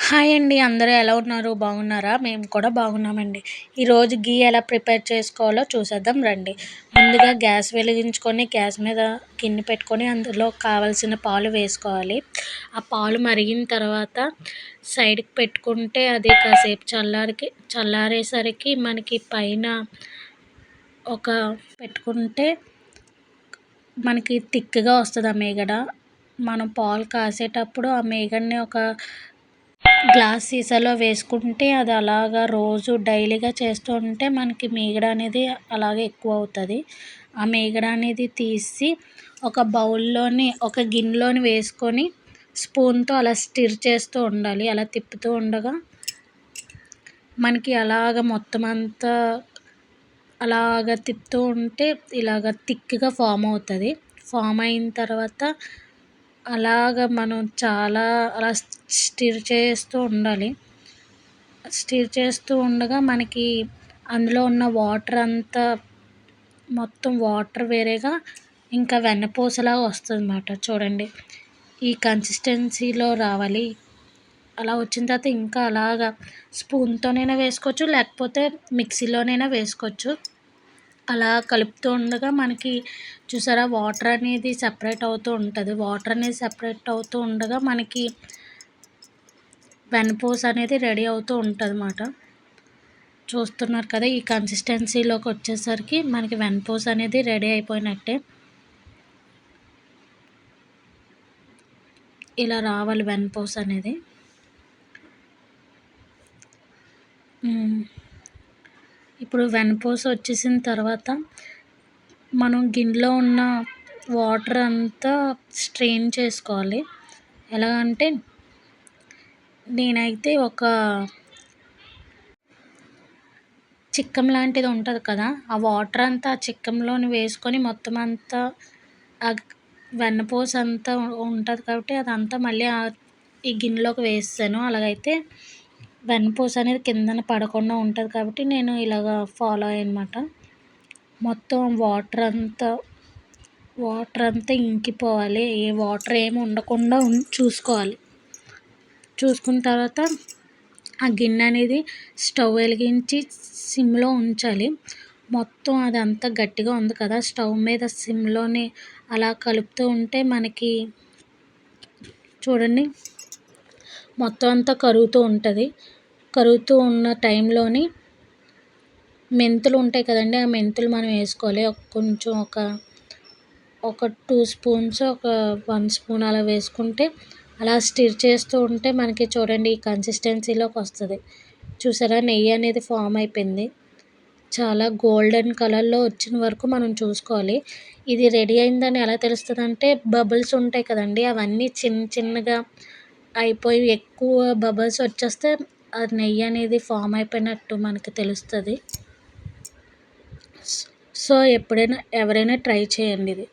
Hi అండి. అందరూ ఎలా ఉన్నారు? బాగున్నారా? మేము కూడా బాగున్నామండి. ఈరోజు ఘీ ఎలా ప్రిపేర్ చేసుకోవాలో చూసేద్దాం రండి. ముందుగా గ్యాస్ వెలిగించుకొని గ్యాస్ మీద గిన్నె పెట్టుకొని అందులో కావాల్సిన పాలు వేసుకోవాలి. ఆ పాలు మరిగిన తర్వాత సైడ్‌కి పెట్టుకుంటే అది కాసేపు చల్లారేసరికి మనకి పైన ఒక పెట్టుకుంటే మనకి థిక్‌గా వస్తది ఆ మీగడ. మనం పాలు కాసేటప్పుడు ఆ మీగడని ఒక గ్లాస్ సీసాలో వేసుకుంటే అది అలాగా రోజు డైలీగా చేస్తూ ఉంటే మనకి మీగడ అనేది అలాగే ఎక్కువ అవుతుంది. ఆ మీగడ అనేది తీసి ఒక బౌల్లోని ఒక గిన్నెలోని వేసుకొని స్పూన్తో అలా స్టిర్ చేస్తూ ఉండాలి. అలా తిప్పుతూ ఉండగా మనకి అలాగ మొత్తం అంతా అలాగ తిప్పుతూ ఉంటే ఇలాగ థిక్‌గా ఫామ్ అవుతుంది. ఫామ్ అయిన తర్వాత అలాగ మనం చాలా అలా స్టిర్ చేస్తూ ఉండాలి. స్టిర్ చేస్తూ ఉండగా మనకి అందులో ఉన్న వాటర్ అంతా మొత్తం వాటర్ వేరేగా ఇంకా వెన్నపూసలాగా వస్తుందన్నమాట. చూడండి, ఈ కన్సిస్టెన్సీలో రావాలి. అలా వచ్చిన తర్వాత ఇంకా అలాగా స్పూన్‌తోనైనా వేసుకోవచ్చు, లేకపోతే మిక్సీలోనైనా వేసుకోవచ్చు. అలా కలుపుతూ ఉండగా మనకి చూసారా వాటర్ అనేది సెపరేట్ అవుతూ ఉంటుంది. వాటర్ అనేది సెపరేట్ అవుతూ ఉండగా మనకి వెన్నపూస అనేది రెడీ అవుతూ ఉంటుందన్నమాట. చూస్తున్నారు కదా, ఈ కన్సిస్టెన్సీలోకి వచ్చేసరికి మనకి వెన్నపూస అనేది రెడీ అయిపోయినట్టే. ఇలా రావాలి వెన్నపూస అనేది. ఇప్పుడు వెన్నపూస వచ్చేసిన తర్వాత మనం గిన్నెలో ఉన్న వాటర్ అంతా స్ట్రెయిన్ చేసుకోవాలి. ఎలాగంటే నేనైతే ఒక చిక్కం లాంటిది ఉంటుంది కదా, ఆ వాటర్ అంతా ఆ చిక్కంలోని వేసుకొని మొత్తం అంతా ఆ వెన్నపూస అంతా ఉంటుంది కాబట్టి అదంతా మళ్ళీ ఈ గిన్నెలోకి వేసాను. అలాగైతే వెన్నపూస అనేది కిందన పడకుండా ఉంటుంది కాబట్టి నేను ఇలాగ ఫాలో అయ్యానమాట. మొత్తం వాటర్ అంతా ఇంకిపోవాలి. ఏ వాటర్ ఏమి ఉండకుండా చూసుకోవాలి. చూసుకున్న తర్వాత ఆ గిన్నె అనేది స్టవ్ వెలిగించి సిమ్లో ఉంచాలి. మొత్తం అదంతా గట్టిగా ఉంది కదా, స్టవ్ మీద సిమ్లోనే అలా కలుపుతూ ఉంటే మనకి చూడండి మొత్తం అంతా కరుగుతూ ఉంటుంది. కరుగుతూ ఉన్న టైంలోని మెంతులు ఉంటాయి కదండి, ఆ మెంతులు మనం వేసుకోవాలి. కొంచెం ఒక 2 స్పూన్స్, ఒక 1 స్పూన్ అలా వేసుకుంటే అలా స్టిర్ చేస్తూ ఉంటే మనకి చూడండి ఈ కన్సిస్టెన్సీలోకి వస్తుంది. చూసారా, నెయ్యి అనేది ఫామ్ అయిపోయింది. చాలా గోల్డెన్ కలర్లో వచ్చిన వరకు మనం చూసుకోవాలి. ఇది రెడీ అయిందని ఎలా తెలుస్తుందంటే బబుల్స్ ఉంటాయి కదండి, అవన్నీ చిన్నగా అయిపోయి ఎక్కువ బబుల్స్ వచ్చేస్తే అది నెయ్యి అనేది ఫామ్ అయిపోయినట్టు మనకి తెలుస్తుంది. సో ఎవరైనా ట్రై చేయండి ఇది.